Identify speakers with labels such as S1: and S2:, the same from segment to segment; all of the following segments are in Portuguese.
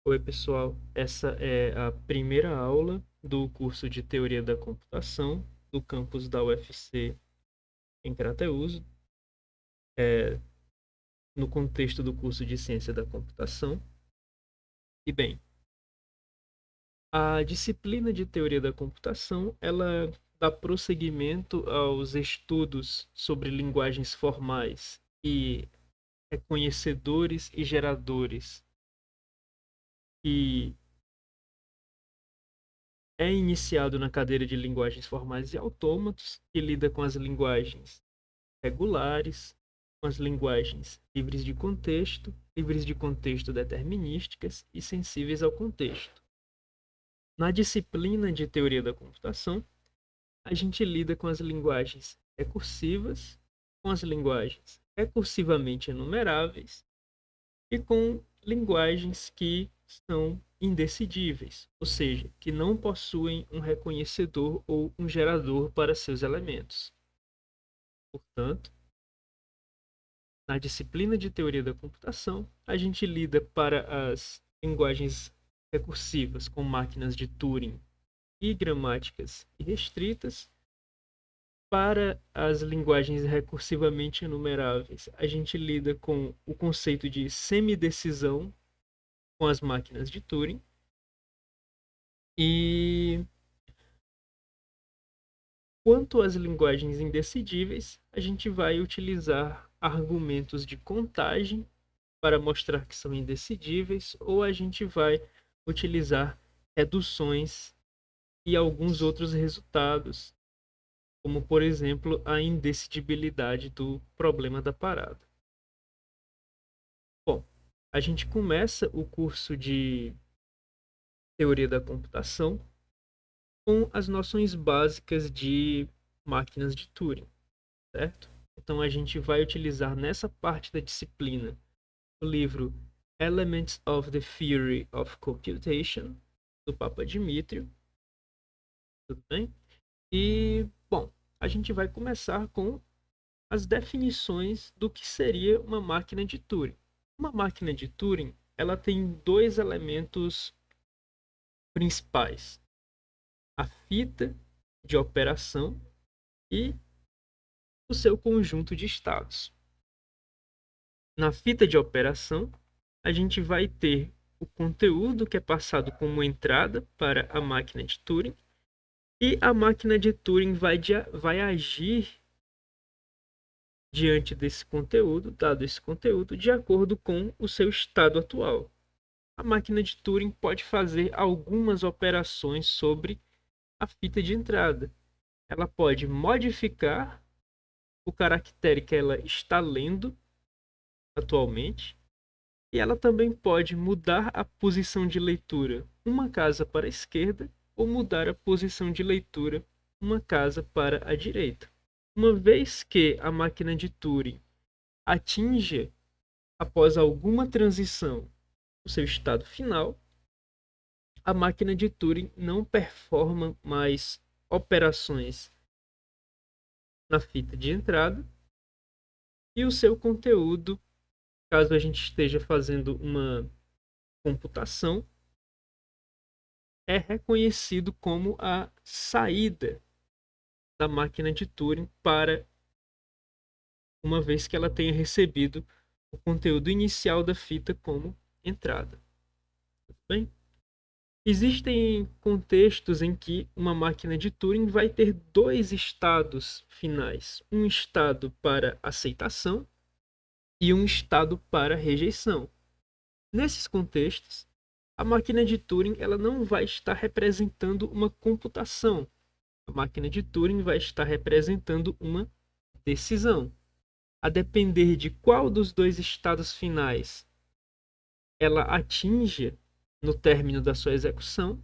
S1: Oi, pessoal. Essa é a primeira aula do curso de Teoria da Computação do campus da UFC em Crateús, no contexto do curso de Ciência da Computação. E bem, a disciplina de Teoria da Computação, ela dá prosseguimento aos estudos sobre linguagens formais e reconhecedores e geradores, que é iniciado na cadeira de linguagens formais e autômatos, que lida com as linguagens regulares, com as linguagens livres de contexto determinísticas e sensíveis ao contexto. Na disciplina de teoria da computação, a gente lida com as linguagens recursivas, com as linguagens recursivamente enumeráveis e com linguagens que são indecidíveis, ou seja, que não possuem um reconhecedor ou um gerador para seus elementos. Portanto, na disciplina de teoria da computação, a gente lida para as linguagens recursivas com máquinas de Turing e gramáticas irrestritas. Para as linguagens recursivamente enumeráveis, a gente lida com o conceito de semidecisão com as máquinas de Turing. E quanto às linguagens indecidíveis, a gente vai utilizar argumentos de contagem para mostrar que são indecidíveis, ou a gente vai utilizar reduções e alguns outros resultados, como por exemplo a indecidibilidade do problema da parada. Bom, a gente começa o curso de teoria da computação com as noções básicas de máquinas de Turing, certo? Então a gente vai utilizar nessa parte da disciplina o livro Elements of the Theory of Computation, do Papa Dmitrio. Tudo bem? E, bom, a gente vai começar com as definições do que seria uma máquina de Turing. Uma máquina de Turing, ela tem dois elementos principais: a fita de operação e o seu conjunto de estados. Na fita de operação, a gente vai ter o conteúdo que é passado como entrada para a máquina de Turing, e a máquina de Turing vai agir diante desse conteúdo, dado esse conteúdo, de acordo com o seu estado atual. A máquina de Turing pode fazer algumas operações sobre a fita de entrada. Ela pode modificar o caractere que ela está lendo atualmente, e ela também pode mudar a posição de leitura uma casa para a esquerda ou mudar a posição de leitura uma casa para a direita. Uma vez que a máquina de Turing atinja, após alguma transição, o seu estado final, a máquina de Turing não performa mais operações na fita de entrada, e o seu conteúdo, caso a gente esteja fazendo uma computação, é reconhecido como a saída da máquina de Turing, para uma vez que ela tenha recebido o conteúdo inicial da fita como entrada. Tudo bem? Existem contextos em que uma máquina de Turing vai ter dois estados finais: um estado para aceitação e um estado para rejeição. Nesses contextos, a máquina de Turing ela não vai estar representando uma computação. A máquina de Turing vai estar representando uma decisão. A depender de qual dos dois estados finais ela atinge no término da sua execução,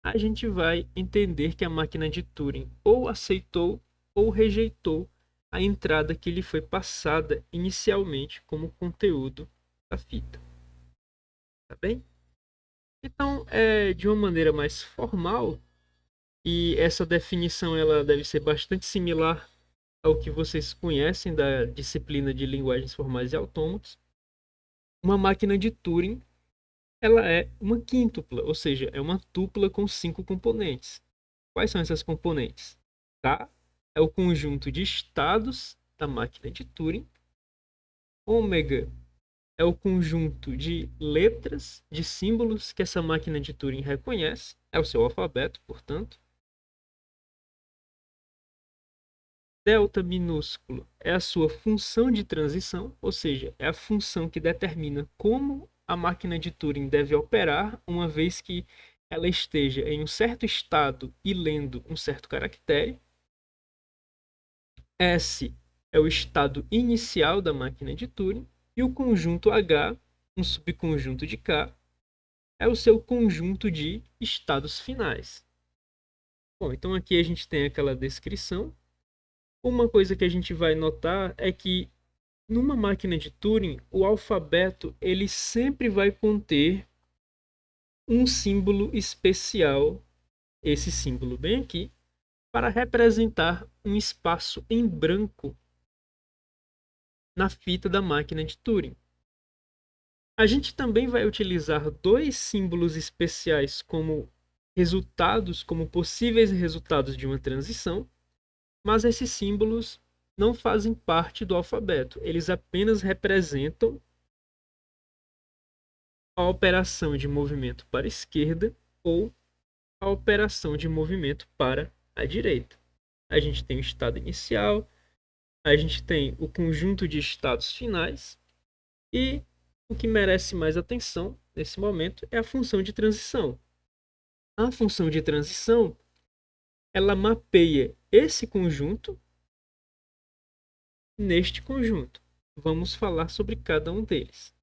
S1: a gente vai entender que a máquina de Turing ou aceitou ou rejeitou a entrada que lhe foi passada inicialmente como conteúdo da fita. Tá bem? Então, de uma maneira mais formal, e essa definição ela deve ser bastante similar ao que vocês conhecem da disciplina de linguagens formais e autômatas, uma máquina de Turing ela é uma quíntupla, ou seja, é uma tupla com 5 componentes. Quais são essas componentes? K é o conjunto de estados da máquina de Turing. Ômega é o conjunto de letras, de símbolos que essa máquina de Turing reconhece. É o seu alfabeto, portanto. Delta minúsculo é a sua função de transição, ou seja, é a função que determina como a máquina de Turing deve operar uma vez que ela esteja em um certo estado e lendo um certo caractere. S é o estado inicial da máquina de Turing e o conjunto H, um subconjunto de K, é o seu conjunto de estados finais. Bom, então aqui a gente tem aquela descrição. Uma coisa que a gente vai notar é que numa máquina de Turing, o alfabeto ele sempre vai conter um símbolo especial, esse símbolo bem aqui, para representar um espaço em branco na fita da máquina de Turing. A gente também vai utilizar dois símbolos especiais como resultados, como possíveis resultados de uma transição, mas esses símbolos não fazem parte do alfabeto, eles apenas representam a operação de movimento para a esquerda ou a operação de movimento para a direita. A gente tem o estado inicial, a gente tem o conjunto de estados finais e o que merece mais atenção nesse momento é a função de transição. A função de transição, ela mapeia esse conjunto neste conjunto. Vamos falar sobre cada um deles.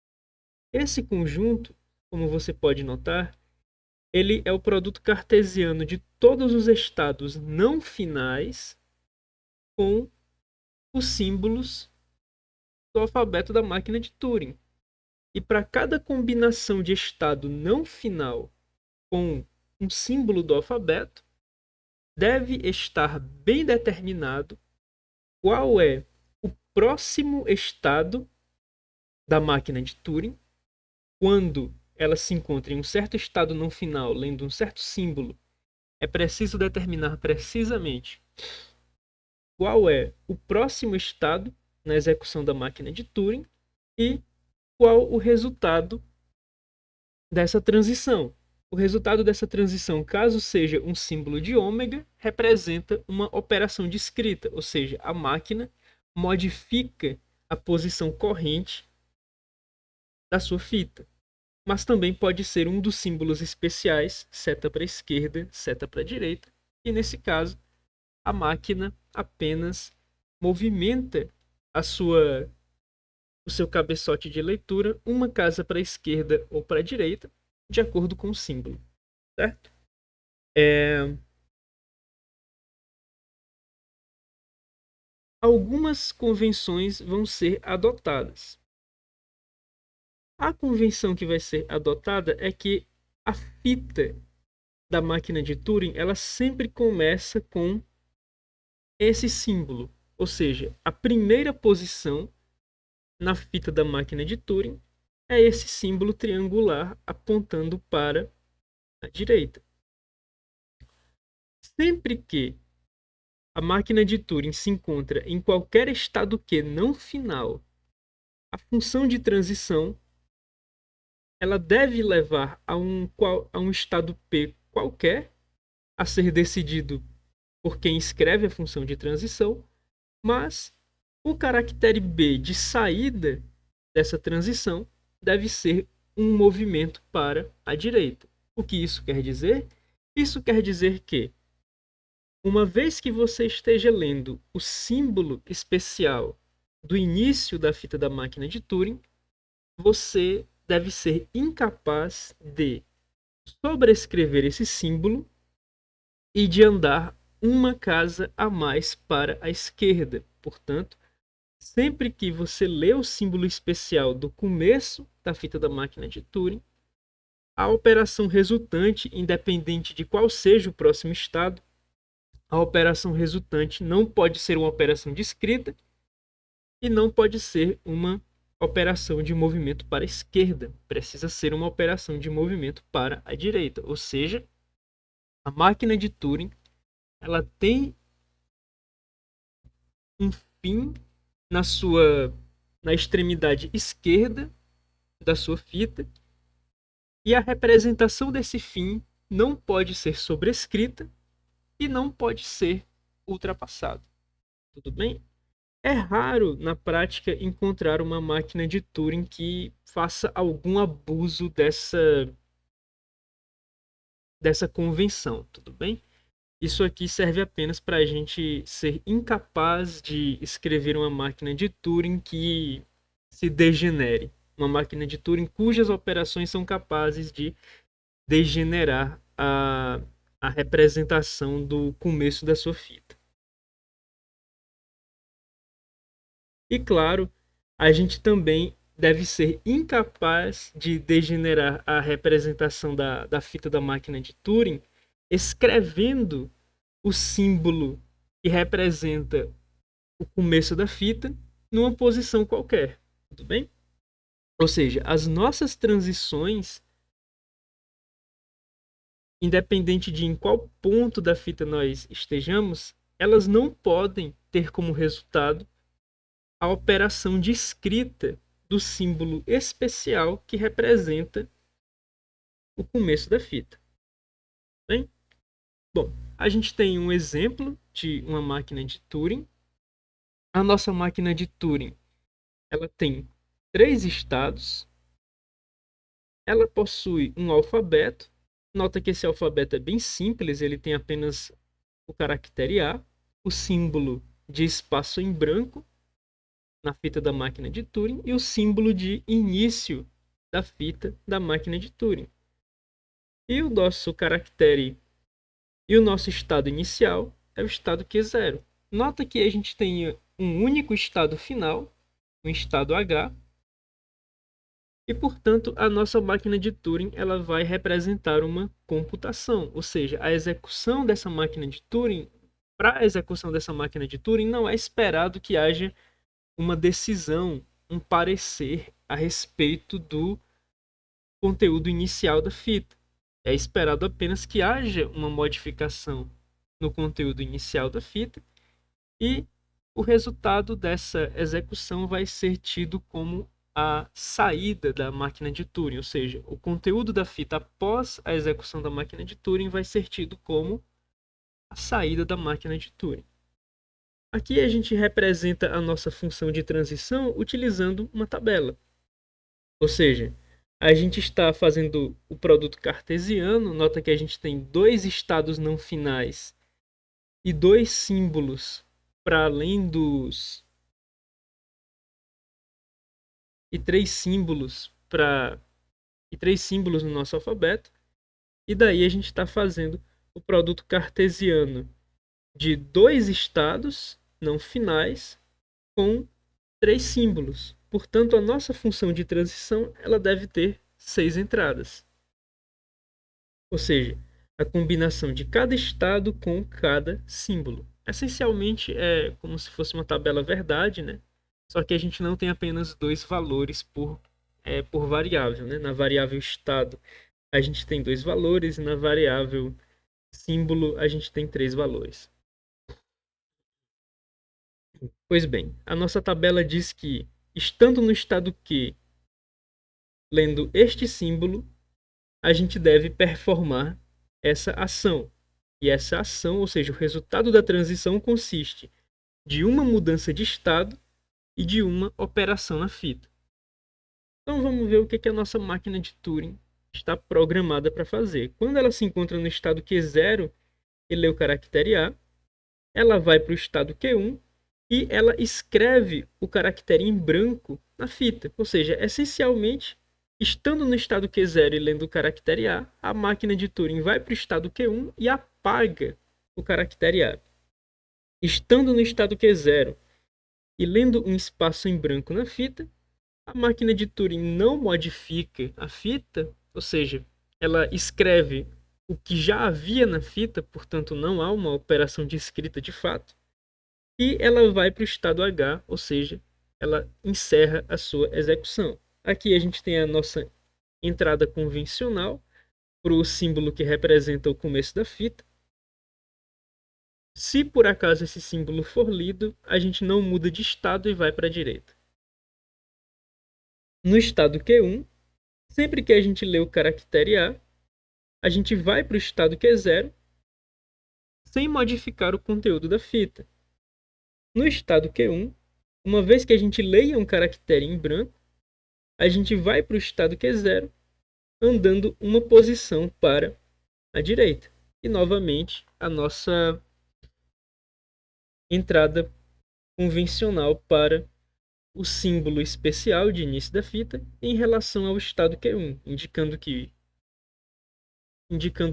S1: Esse conjunto, como você pode notar, ele é o produto cartesiano de todos os estados não finais com os símbolos do alfabeto da máquina de Turing. E para cada combinação de estado não final com um símbolo do alfabeto, deve estar bem determinado qual é o próximo estado da máquina de Turing quando ela se encontra em um certo estado não final, lendo um certo símbolo. É preciso determinar precisamente qual é o próximo estado na execução da máquina de Turing e qual o resultado dessa transição. O resultado dessa transição, caso seja um símbolo de ômega, representa uma operação de escrita, ou seja, a máquina modifica a posição corrente da sua fita. Mas também pode ser um dos símbolos especiais, seta para a esquerda, seta para a direita, e nesse caso, a máquina apenas movimenta o seu cabeçote de leitura uma casa para a esquerda ou para a direita, de acordo com o símbolo, certo? Algumas convenções vão ser adotadas. A convenção que vai ser adotada é que a fita da máquina de Turing ela sempre começa com esse símbolo, ou seja, a primeira posição na fita da máquina de Turing é esse símbolo triangular apontando para a direita. Sempre que a máquina de Turing se encontra em qualquer estado Q não final, a função de transição ela deve levar a um estado P qualquer, a ser decidido por quem escreve a função de transição, mas o caractere B de saída dessa transição deve ser um movimento para a direita. O que isso quer dizer? Isso quer dizer que, uma vez que você esteja lendo o símbolo especial do início da fita da máquina de Turing, você deve ser incapaz de sobrescrever esse símbolo e de andar uma casa a mais para a esquerda. Portanto, sempre que você lê o símbolo especial do começo da fita da máquina de Turing, a operação resultante, independente de qual seja o próximo estado, a operação resultante não pode ser uma operação discreta e não pode ser uma operação de movimento para a esquerda, precisa ser uma operação de movimento para a direita. Ou seja, a máquina de Turing ela tem um fim na extremidade esquerda da sua fita, e a representação desse fim não pode ser sobrescrita e não pode ser ultrapassada. Tudo bem? É raro, na prática, encontrar uma máquina de Turing que faça algum abuso dessa convenção, tudo bem? Isso aqui serve apenas para a gente ser incapaz de escrever uma máquina de Turing que se degenere. Uma máquina de Turing cujas operações são capazes de degenerar a representação do começo da sua fita. E claro, a gente também deve ser incapaz de degenerar a representação da fita da máquina de Turing escrevendo o símbolo que representa o começo da fita numa posição qualquer, tudo bem? Ou seja, as nossas transições, independente de em qual ponto da fita nós estejamos, elas não podem ter como resultado a operação de escrita do símbolo especial que representa o começo da fita. Bem? Bom, a gente tem um exemplo de uma máquina de Turing. A nossa máquina de Turing, ela tem 3 estados. Ela possui um alfabeto. Nota que esse alfabeto é bem simples, ele tem apenas o caractere A, o símbolo de espaço em branco na fita da máquina de Turing e o símbolo de início da fita da máquina de Turing. E o nosso caractere e o nosso estado inicial é o estado Q0. Nota que a gente tem um único estado final, um estado H, e portanto a nossa máquina de Turing ela vai representar uma computação, ou seja, a execução dessa máquina de Turing, para a execução dessa máquina de Turing não é esperado que haja uma decisão, um parecer a respeito do conteúdo inicial da fita. É esperado apenas que haja uma modificação no conteúdo inicial da fita e o resultado dessa execução vai ser tido como a saída da máquina de Turing, ou seja, o conteúdo da fita após a execução da máquina de Turing vai ser tido como a saída da máquina de Turing. Aqui a gente representa a nossa função de transição utilizando uma tabela. Ou seja, a gente está fazendo o produto cartesiano, nota que a gente tem 2 estados não finais e 2 símbolos para além dos... e 3 símbolos no nosso alfabeto. E daí a gente está fazendo o produto cartesiano de 2 estados não finais com 3 símbolos. Portanto, a nossa função de transição ela deve ter 6 entradas. Ou seja, a combinação de cada estado com cada símbolo. Essencialmente é como se fosse uma tabela verdade, né? Só que a gente não tem apenas 2 valores por variável, né? Na variável estado a gente tem 2 valores e na variável símbolo a gente tem 3 valores. Pois bem, a nossa tabela diz que, estando no estado Q, lendo este símbolo, a gente deve performar essa ação. E essa ação, ou seja, o resultado da transição consiste de uma mudança de estado e de uma operação na fita. Então vamos ver o que a nossa máquina de Turing está programada para fazer. Quando ela se encontra no estado Q0 e lê o caractere A, ela vai para o estado Q1 e ela escreve o caractere em branco na fita. Ou seja, essencialmente, estando no estado Q0 e lendo o caractere a máquina de Turing vai para o estado Q1 e apaga o caractere A. Estando no estado Q0 e lendo um espaço em branco na fita, a máquina de Turing não modifica a fita, ou seja, ela escreve o que já havia na fita, portanto não há uma operação de escrita de fato, e ela vai para o estado H, ou seja, ela encerra a sua execução. Aqui a gente tem a nossa entrada convencional para o símbolo que representa o começo da fita. Se por acaso esse símbolo for lido, a gente não muda de estado e vai para a direita. No estado Q1, sempre que a gente lê o caractere a gente vai para o estado Q0 sem modificar o conteúdo da fita. No estado Q1, uma vez que a gente leia um caractere em branco, a gente vai para o estado Q0 andando uma posição para a direita. E novamente a nossa entrada convencional para o símbolo especial de início da fita em relação ao estado Q1, indicando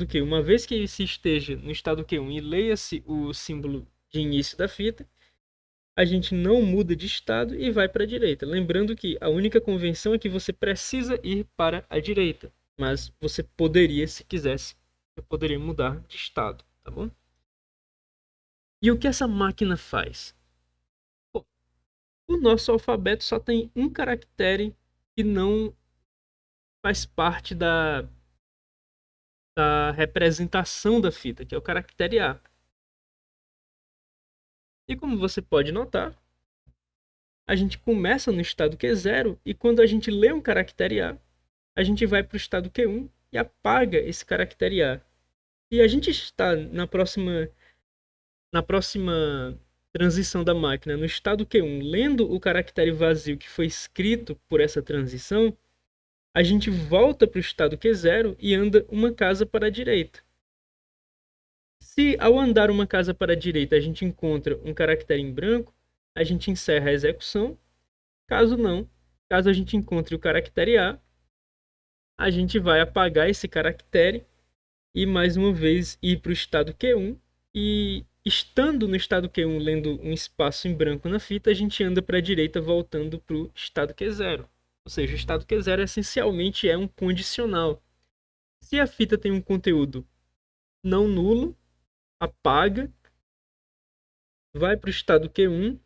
S1: que uma vez que se esteja no estado Q1 e leia-se o símbolo de início da fita, a gente não muda de estado e vai para a direita. Lembrando que a única convenção é que você precisa ir para a direita, mas você poderia, se quisesse, você poderia mudar de estado, tá bom? E o que essa máquina faz? Bom, o nosso alfabeto só tem um caractere que não faz parte da representação da fita, que é o caractere A. E como você pode notar, a gente começa no estado Q0 e quando a gente lê um caractere a gente vai para o estado Q1 e apaga esse caractere A. E a gente está na próxima transição da máquina, no estado Q1, lendo o caractere vazio que foi escrito por essa transição, a gente volta para o estado Q0 e anda uma casa para a direita. Se ao andar uma casa para a direita a gente encontra um caractere em branco, a gente encerra a execução. Caso não, caso a gente encontre o caractere a gente vai apagar esse caractere e mais uma vez ir para o estado Q1 e estando no estado Q1 lendo um espaço em branco na fita, a gente anda para a direita voltando para o estado Q0. Ou seja, o estado Q0 essencialmente é um condicional. Se a fita tem um conteúdo não nulo, apaga, vai para o estado Q1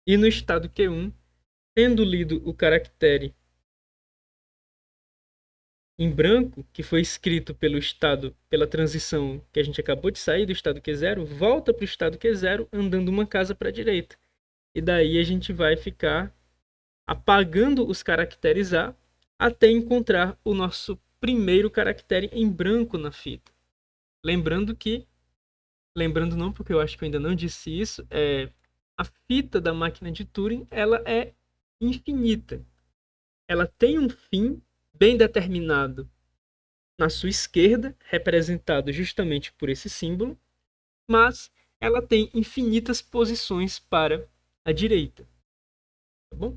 S1: e no estado Q1, tendo lido o caractere em branco, que foi escrito pela transição que a gente acabou de sair do estado Q0, volta para o estado Q0 andando uma casa para a direita. E daí a gente vai ficar apagando os caracteres A até encontrar o nosso primeiro caractere em branco na fita. Lembrando não, porque eu acho que eu ainda não disse isso, a fita da máquina de Turing, ela é infinita. Ela tem um fim bem determinado na sua esquerda, representado justamente por esse símbolo, mas ela tem infinitas posições para a direita. Tá bom?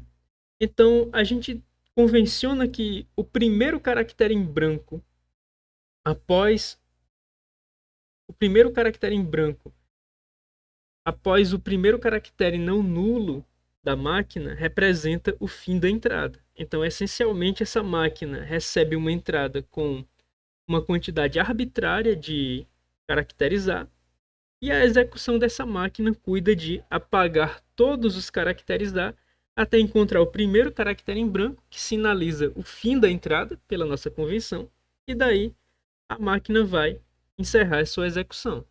S1: Então, a gente convenciona que o primeiro caractere em branco, após o primeiro caractere em branco, após o primeiro caractere não nulo da máquina, representa o fim da entrada. Então, essencialmente, essa máquina recebe uma entrada com uma quantidade arbitrária de caracteres A, e a execução dessa máquina cuida de apagar todos os caracteres A até encontrar o primeiro caractere em branco, que sinaliza o fim da entrada pela nossa convenção, e daí a máquina vai encerrar a sua execução.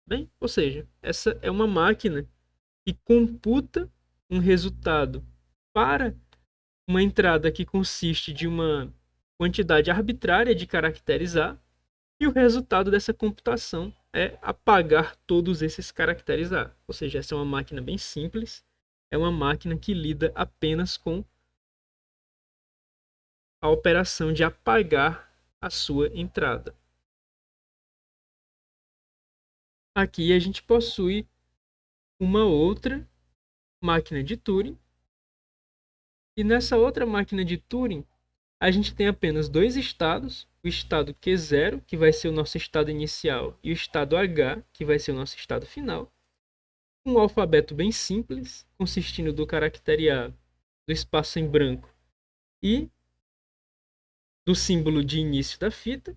S1: Bem, ou seja, essa é uma máquina que computa um resultado para uma entrada que consiste de uma quantidade arbitrária de caracteres A, e o resultado dessa computação é apagar todos esses caracteres A. Ou seja, essa é uma máquina bem simples, é uma máquina que lida apenas com a operação de apagar a sua entrada. Aqui a gente possui uma outra máquina de Turing, e nessa outra máquina de Turing a gente tem apenas dois estados, o estado Q0, que vai ser o nosso estado inicial, e o estado H, que vai ser o nosso estado final. Um alfabeto bem simples, consistindo do caractere A, do espaço em branco e do símbolo de início da fita.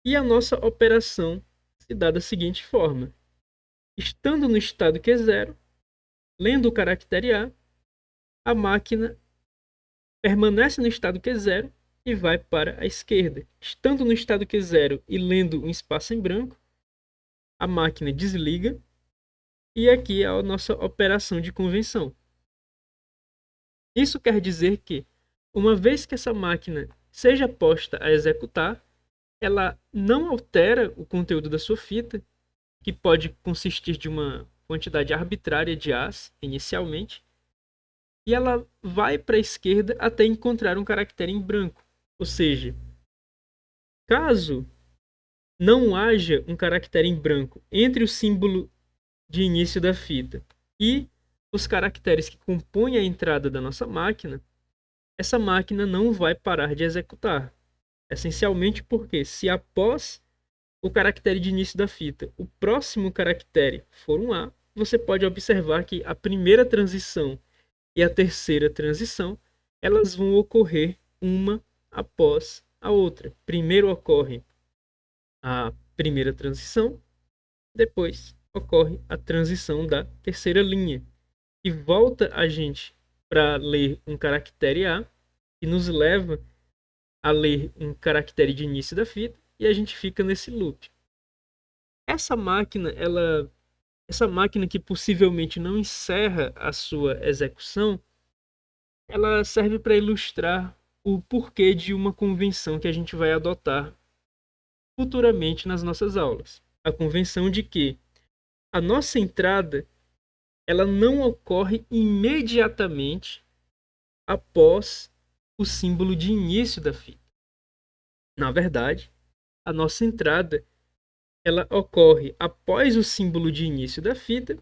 S1: E a nossa operação se dá da seguinte forma. Estando no estado Q0, Lendo o caractere a máquina permanece no estado Q0 e vai para a esquerda. Estando no estado Q0 e lendo um espaço em branco, a máquina desliga e aqui é a nossa operação de convenção. Isso quer dizer que, uma vez que essa máquina seja posta a executar, ela não altera o conteúdo da sua fita, que pode consistir de uma quantidade arbitrária de As inicialmente, e ela vai para a esquerda até encontrar um caractere em branco. Ou seja, caso não haja um caractere em branco entre o símbolo de início da fita e os caracteres que compõem a entrada da nossa máquina, essa máquina não vai parar de executar. Essencialmente porque, se após o caractere de início da fita o próximo caractere for um A, você pode observar que a primeira transição e a terceira transição elas vão ocorrer uma após a outra. Primeiro ocorre a primeira transição, depois ocorre a transição da terceira linha, e volta a gente para ler um caractere A, que nos leva a ler um caractere de início da fita, e a gente fica nesse loop. Essa máquina, essa máquina que possivelmente não encerra a sua execução, ela serve para ilustrar o porquê de uma convenção que a gente vai adotar futuramente nas nossas aulas. A convenção de que a nossa entrada ela não ocorre imediatamente após o símbolo de início da fita. Na verdade, a nossa entrada ela ocorre após o símbolo de início da fita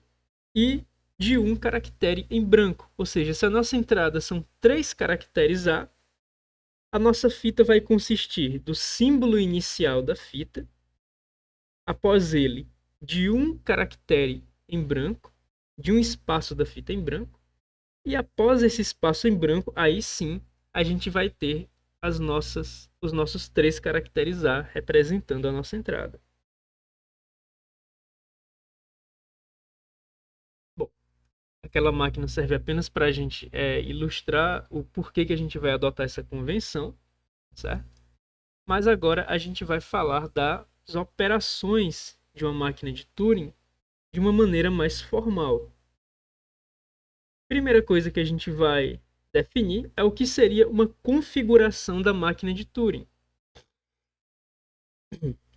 S1: e de um caractere em branco. Ou seja, se a nossa entrada são 3 caracteres a nossa fita vai consistir do símbolo inicial da fita, após ele de um caractere em branco, de um espaço da fita em branco, e após esse espaço em branco, aí sim a gente vai ter os nossos 3 caracteres A representando a nossa entrada. Bom, aquela máquina serve apenas para a gente ilustrar o porquê que a gente vai adotar essa convenção, certo? Mas agora a gente vai falar das operações de uma máquina de Turing de uma maneira mais formal. Primeira coisa que a gente vai definir é o que seria uma configuração da máquina de Turing.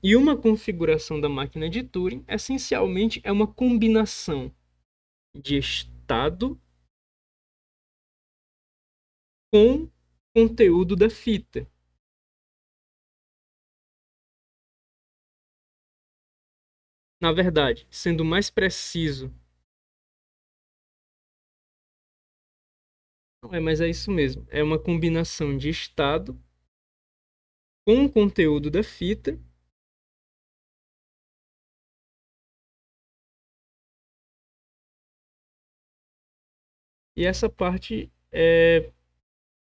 S1: E uma configuração da máquina de Turing, essencialmente, é uma combinação de estado com conteúdo da fita. Na verdade, sendo mais preciso, não é, mas é isso mesmo. É uma combinação de estado com conteúdo da fita. E essa parte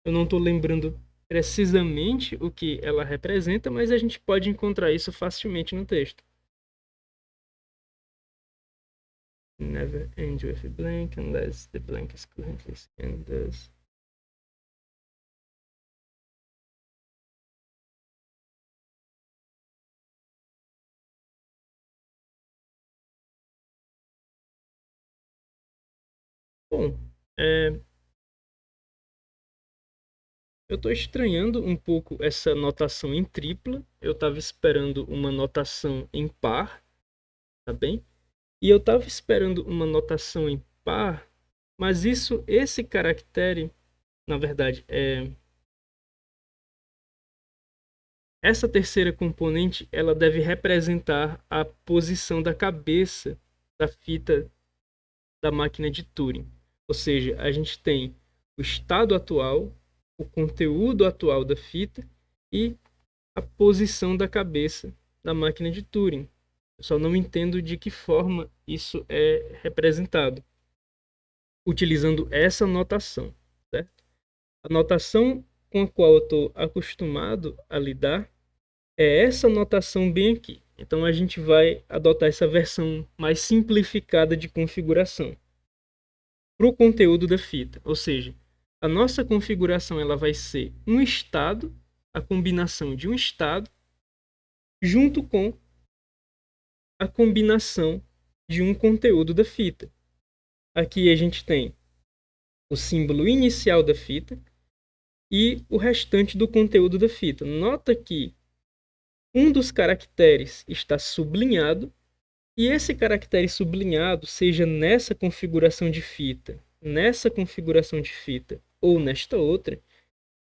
S1: eu não estou lembrando precisamente o que ela representa, mas a gente pode encontrar isso facilmente no texto. Never end with a blank unless the blank is currently scanned as. Bom, eu estou estranhando um pouco essa notação em tripla. Eu estava esperando uma notação em par, tá bem? E eu estava esperando uma notação em par, mas esse caractere, na verdade, essa terceira componente, ela deve representar a posição da cabeça da fita da máquina de Turing. Ou seja, a gente tem o estado atual, o conteúdo atual da fita e a posição da cabeça da máquina de Turing. Eu só não entendo de que forma isso é representado utilizando essa notação, certo? A notação com a qual eu estou acostumado a lidar é essa notação bem aqui. Então a gente vai adotar essa versão mais simplificada de configuração. para o conteúdo da fita. Ou seja, a nossa configuração ela vai ser um estado, a combinação de um estado, junto com a combinação de um conteúdo da fita. Aqui a gente tem o símbolo inicial da fita e o restante do conteúdo da fita. Nota que um dos caracteres está sublinhado e esse caractere sublinhado, seja nessa configuração de fita, ou nesta outra,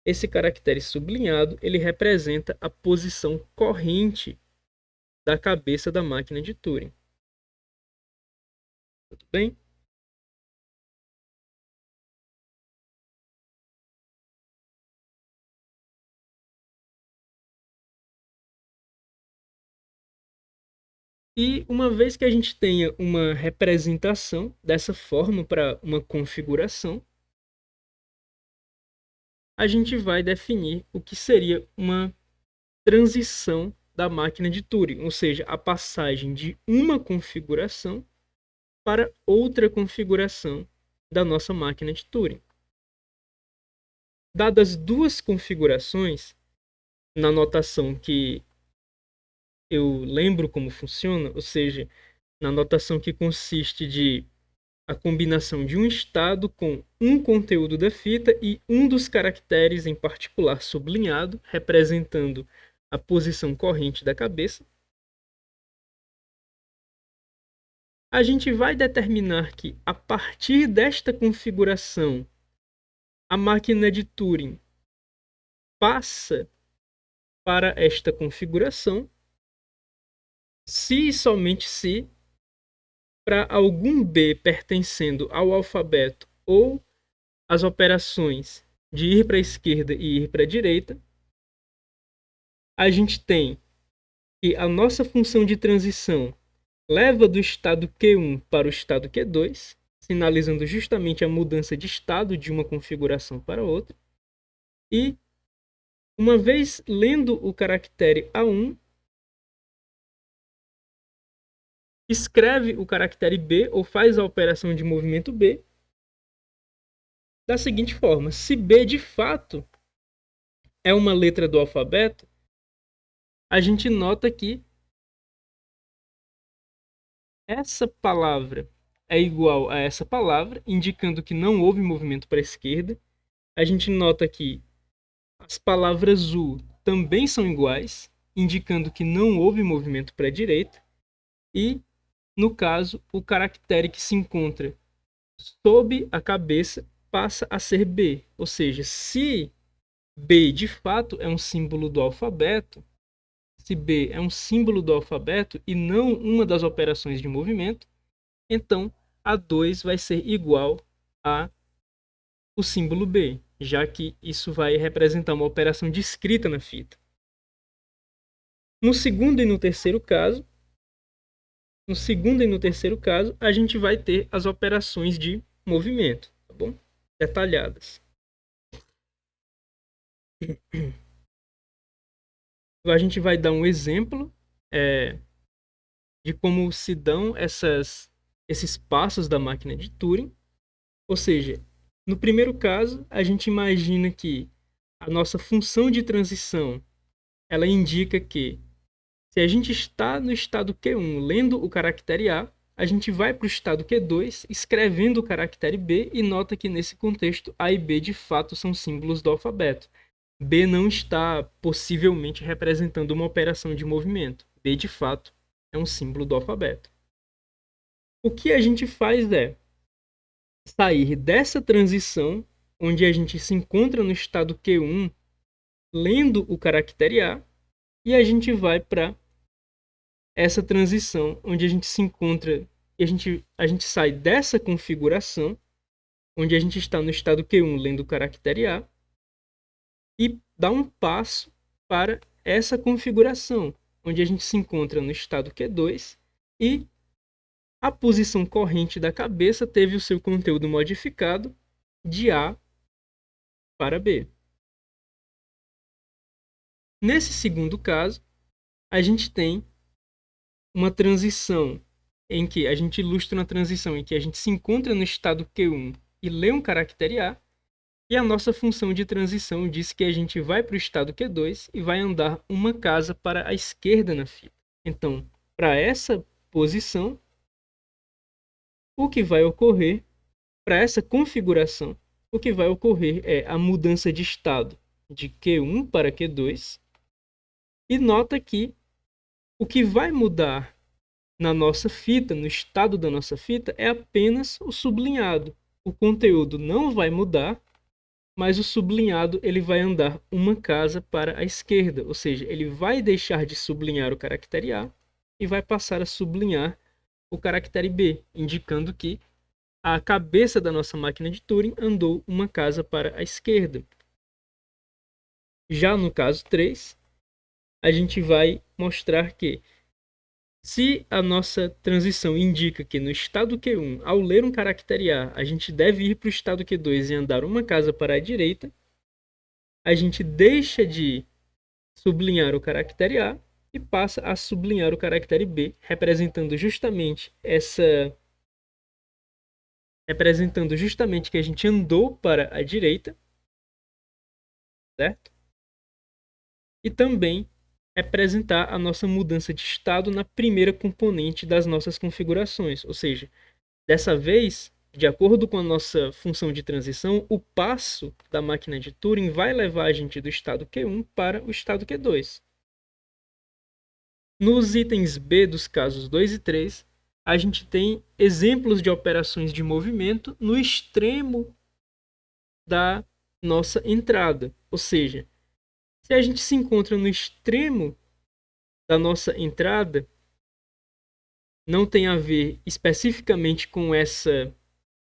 S1: esse caractere sublinhado ele representa a posição corrente da cabeça da máquina de Turing. Tudo bem? E uma vez que a gente tenha uma representação dessa forma para uma configuração, a gente vai definir o que seria uma transição da máquina de Turing, ou seja, a passagem de uma configuração para outra configuração da nossa máquina de Turing. Dadas duas configurações, na notação que eu lembro como funciona, ou seja, na notação que consiste de a combinação de um estado com um conteúdo da fita e um dos caracteres em particular sublinhado, representando a posição corrente da cabeça, a gente vai determinar que, a partir desta configuração, a máquina de Turing passa para esta configuração se e somente se, para algum B pertencendo ao alfabeto ou as operações de ir para a esquerda e ir para a direita, a gente tem que a nossa função de transição leva do estado Q1 para o estado Q2, sinalizando justamente a mudança de estado de uma configuração para outra. E, uma vez lendo o caractere A1, escreve o caractere B ou faz a operação de movimento B da seguinte forma: se B de fato é uma letra do alfabeto, a gente nota que essa palavra é igual a essa palavra, indicando que não houve movimento para a esquerda. A gente nota que as palavras U também são iguais, indicando que não houve movimento para a direita. E, no caso, o caractere que se encontra sob a cabeça passa a ser B. Ou seja, se B de fato é um símbolo do alfabeto, se B é um símbolo do alfabeto e não uma das operações de movimento, então A2 vai ser igual a o símbolo B, já que isso vai representar uma operação de escrita na fita. No segundo e no terceiro caso, a gente vai ter as operações de movimento, tá bom? Detalhadas. A gente vai dar um exemplo de como se dão esses passos da máquina de Turing. Ou seja, no primeiro caso, a gente imagina que a nossa função de transição ela indica que se a gente está no estado Q1 lendo o caractere A gente vai para o estado Q2 escrevendo o caractere B e nota que nesse contexto A e B de fato são símbolos do alfabeto. B não está possivelmente representando uma operação de movimento. B de fato é um símbolo do alfabeto. O que a gente faz é sair dessa transição onde a gente se encontra no estado Q1 lendo o caractere A e a gente vai para essa transição onde a gente se encontra e a gente sai dessa configuração onde a gente está no estado Q1 lendo o caractere A e dá um passo para essa configuração onde a gente se encontra no estado Q2 e a posição corrente da cabeça teve o seu conteúdo modificado de A para B. Nesse segundo caso, a gente tem uma transição em que a gente ilustra uma transição em que a gente se encontra no estado Q1 e lê um caractere A, e a nossa função de transição diz que a gente vai para o estado Q2 e vai andar uma casa para a esquerda na fita. Então, para essa posição, o que vai ocorrer, para essa configuração, o que vai ocorrer é a mudança de estado de Q1 para Q2. E nota que o que vai mudar na nossa fita, no estado da nossa fita, é apenas o sublinhado. O conteúdo não vai mudar, mas o sublinhado ele vai andar uma casa para a esquerda, ou seja, ele vai deixar de sublinhar o caractere A e vai passar a sublinhar o caractere B, indicando que a cabeça da nossa máquina de Turing andou uma casa para a esquerda. Já no caso 3, a gente vai mostrar que se a nossa transição indica que no estado Q1, ao ler um caractere A, a gente deve ir para o estado Q2 e andar uma casa para a direita, a gente deixa de sublinhar o caractere A e passa a sublinhar o caractere B, representando justamente que a gente andou para a direita, certo? E também representar a nossa mudança de estado na primeira componente das nossas configurações, ou seja, dessa vez, de acordo com a nossa função de transição, o passo da máquina de Turing vai levar a gente do estado Q1 para o estado Q2. Nos itens B dos casos 2 e 3, a gente tem exemplos de operações de movimento no extremo da nossa entrada. Ou seja, se a gente se encontra no extremo da nossa entrada, não tem a ver especificamente com essa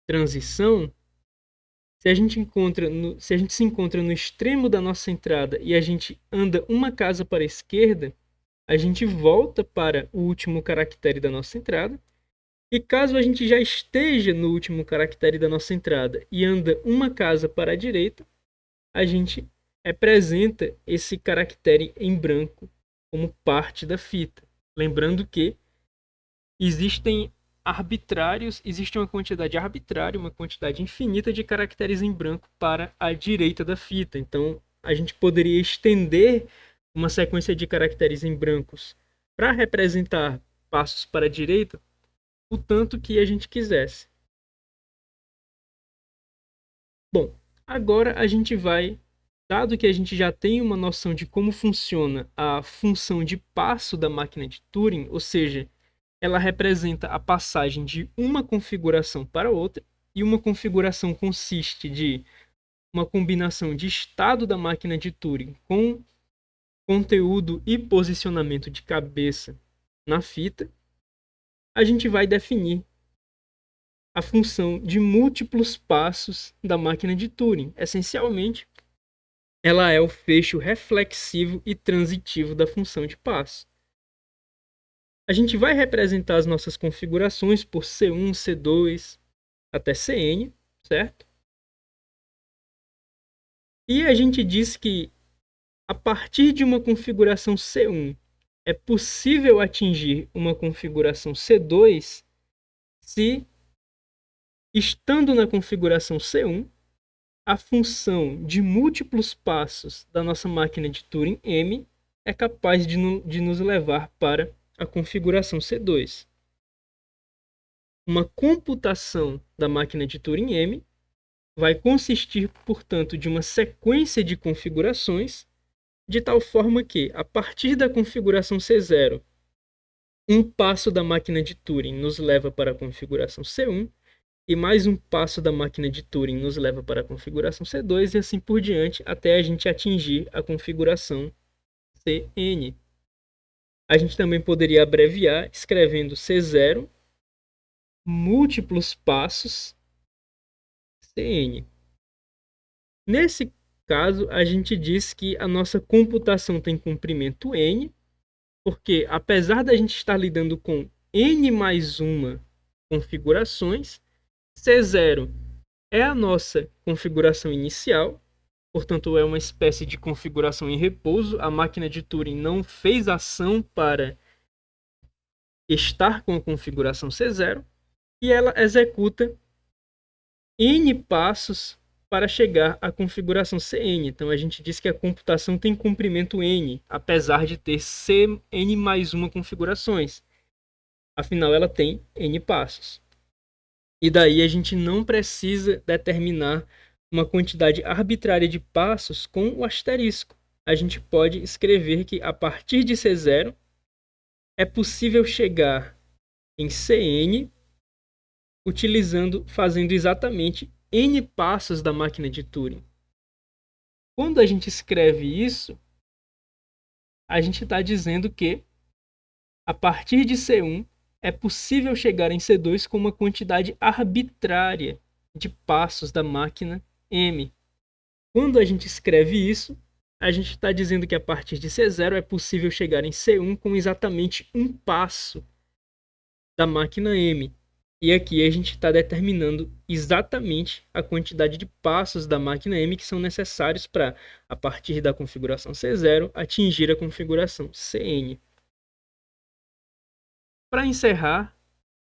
S1: transição. Se a gente se encontra no extremo da nossa entrada e a gente anda uma casa para a esquerda, a gente volta para o último caractere da nossa entrada. E caso a gente já esteja no último caractere da nossa entrada e anda uma casa para a direita, a gente representa esse caractere em branco como parte da fita. Lembrando que existe uma quantidade arbitrária, uma quantidade infinita de caracteres em branco para a direita da fita. Então, a gente poderia estender uma sequência de caracteres em brancos para representar passos para a direita o tanto que a gente quisesse. Bom, agora a gente vai, dado que a gente já tem uma noção de como funciona a função de passo da máquina de Turing, ou seja, ela representa a passagem de uma configuração para outra, e uma configuração consiste de uma combinação de estado da máquina de Turing com conteúdo e posicionamento de cabeça na fita. A gente vai definir a função de múltiplos passos da máquina de Turing. Essencialmente, ela é o fecho reflexivo e transitivo da função de passo. A gente vai representar as nossas configurações por C1, C2 até Cn, certo? E a gente diz que a partir de uma configuração C1 é possível atingir uma configuração C2 se, estando na configuração C1, a função de múltiplos passos da nossa máquina de Turing M é capaz de nos levar para a configuração C2. Uma computação da máquina de Turing M vai consistir, portanto, de uma sequência de configurações, de tal forma que, a partir da configuração C0, um passo da máquina de Turing nos leva para a configuração C1, e mais um passo da máquina de Turing nos leva para a configuração C2, e assim por diante, até a gente atingir a configuração Cn. A gente também poderia abreviar escrevendo C0 múltiplos passos Cn. Nesse caso, a gente diz que a nossa computação tem comprimento n, porque apesar da gente estar lidando com n mais uma configurações, C0 é a nossa configuração inicial, portanto é uma espécie de configuração em repouso. A máquina de Turing não fez ação para estar com a configuração C0 e ela executa N passos para chegar à configuração Cn. Então a gente diz que a computação tem comprimento N, apesar de ter Cn mais uma configurações. Afinal, ela tem N passos. E daí a gente não precisa determinar uma quantidade arbitrária de passos com o asterisco. A gente pode escrever que a partir de C0 é possível chegar em Cn fazendo exatamente N passos da máquina de Turing. Quando a gente escreve isso, a gente está dizendo que a partir de C1 é possível chegar em C2 com uma quantidade arbitrária de passos da máquina M. Quando a gente escreve isso, a gente está dizendo que a partir de C0 é possível chegar em C1 com exatamente um passo da máquina M. E aqui a gente está determinando exatamente a quantidade de passos da máquina M que são necessários para, a partir da configuração C0, atingir a configuração Cn. Para encerrar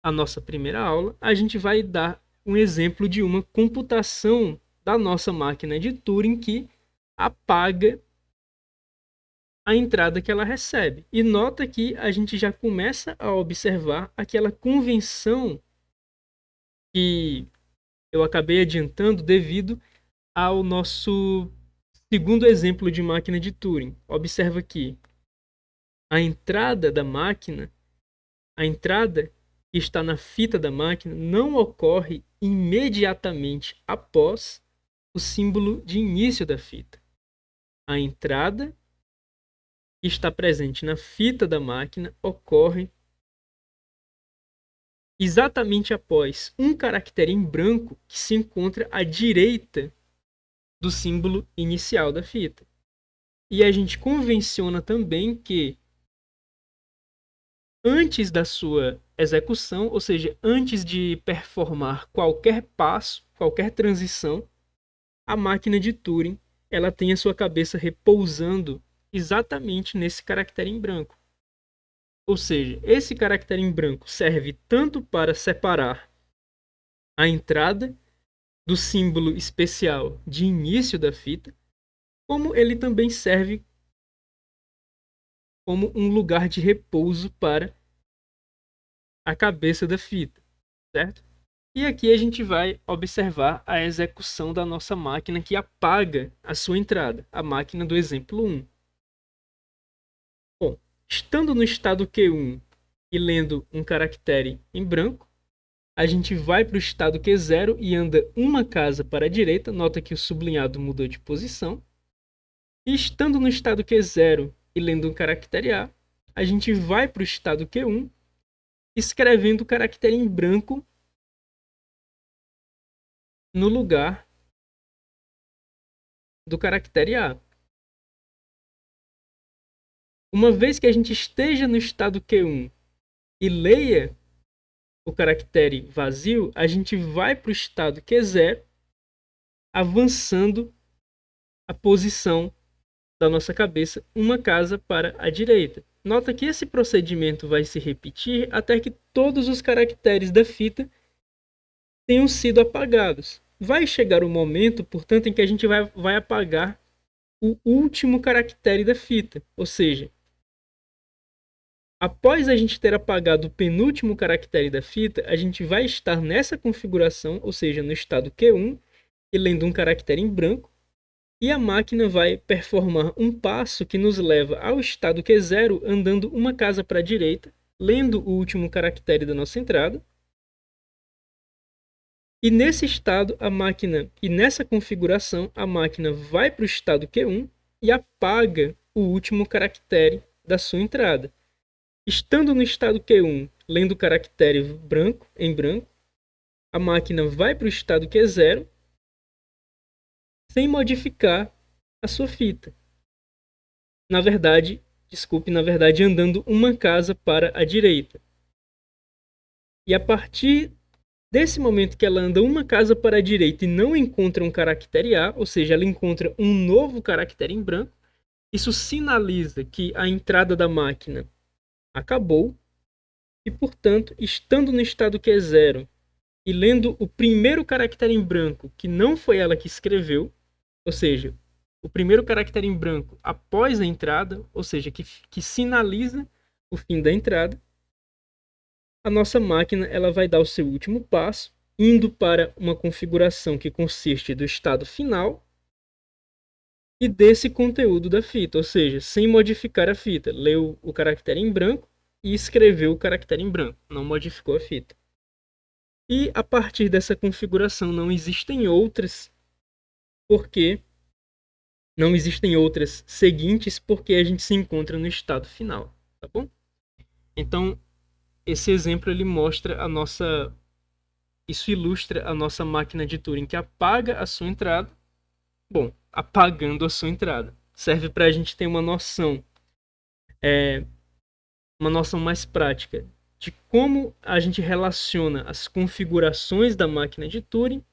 S1: a nossa primeira aula, a gente vai dar um exemplo de uma computação da nossa máquina de Turing que apaga a entrada que ela recebe. E nota que a gente já começa a observar aquela convenção que eu acabei adiantando devido ao nosso segundo exemplo de máquina de Turing. Observa que a entrada da máquina, a entrada que está na fita da máquina, não ocorre imediatamente após o símbolo de início da fita. A entrada que está presente na fita da máquina ocorre exatamente após um caractere em branco que se encontra à direita do símbolo inicial da fita. E a gente convenciona também que antes da sua execução, ou seja, antes de performar qualquer passo, qualquer transição, a máquina de Turing ela tem a sua cabeça repousando exatamente nesse caractere em branco. Ou seja, esse caractere em branco serve tanto para separar a entrada do símbolo especial de início da fita, como ele também serve como um lugar de repouso para a cabeça da fita, certo? E aqui a gente vai observar a execução da nossa máquina que apaga a sua entrada, a máquina do exemplo 1. Bom, estando no estado Q1 e lendo um caractere em branco, a gente vai para o estado Q0 e anda uma casa para a direita, nota que o sublinhado mudou de posição. E estando no estado Q0 e lendo um caractere a gente vai para o estado Q1, escrevendo o caractere em branco no lugar do caractere A. Uma vez que a gente esteja no estado Q1 e leia o caractere vazio, a gente vai para o estado Q0, avançando a posição da nossa cabeça uma casa para a direita. Nota que esse procedimento vai se repetir até que todos os caracteres da fita tenham sido apagados. Vai chegar o momento, portanto, em que a gente vai apagar o último caractere da fita. Ou seja, após a gente ter apagado o penúltimo caractere da fita, a gente vai estar nessa configuração, ou seja, no estado Q1, e lendo um caractere em branco, e a máquina vai performar um passo que nos leva ao estado Q0, andando uma casa para a direita, lendo o último caractere da nossa entrada. E nesse estado, nessa configuração, a máquina vai para o estado Q1 e apaga o último caractere da sua entrada. Estando no estado Q1, lendo o caractere em branco, a máquina vai para o estado Q0 sem modificar a sua fita. Na verdade, andando uma casa para a direita. E a partir desse momento que ela anda uma casa para a direita e não encontra um caractere A, ou seja, ela encontra um novo caractere em branco, isso sinaliza que a entrada da máquina acabou E, portanto, estando no estado que é zero e lendo o primeiro caractere em branco, que não foi ela que escreveu, ou seja, o primeiro caractere em branco após a entrada, ou seja, que sinaliza o fim da entrada, a nossa máquina ela vai dar o seu último passo, indo para uma configuração que consiste do estado final e desse conteúdo da fita, ou seja, sem modificar a fita. Leu o caractere em branco e escreveu o caractere em branco, não modificou a fita. E a partir dessa configuração não existem outras, porque não existem outras seguintes, porque a gente se encontra no estado final, tá bom? Então, esse exemplo ele mostra a nossa, isso ilustra a nossa máquina de Turing que apaga a sua entrada. Bom, apagando a sua entrada. Serve para a gente ter uma noção mais prática de como a gente relaciona as configurações da máquina de Turing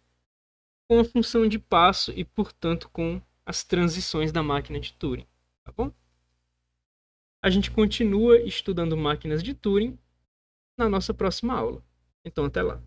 S1: com a função de passo e, portanto, com as transições da máquina de Turing. Tá bom? A gente continua estudando máquinas de Turing na nossa próxima aula. Então, até lá.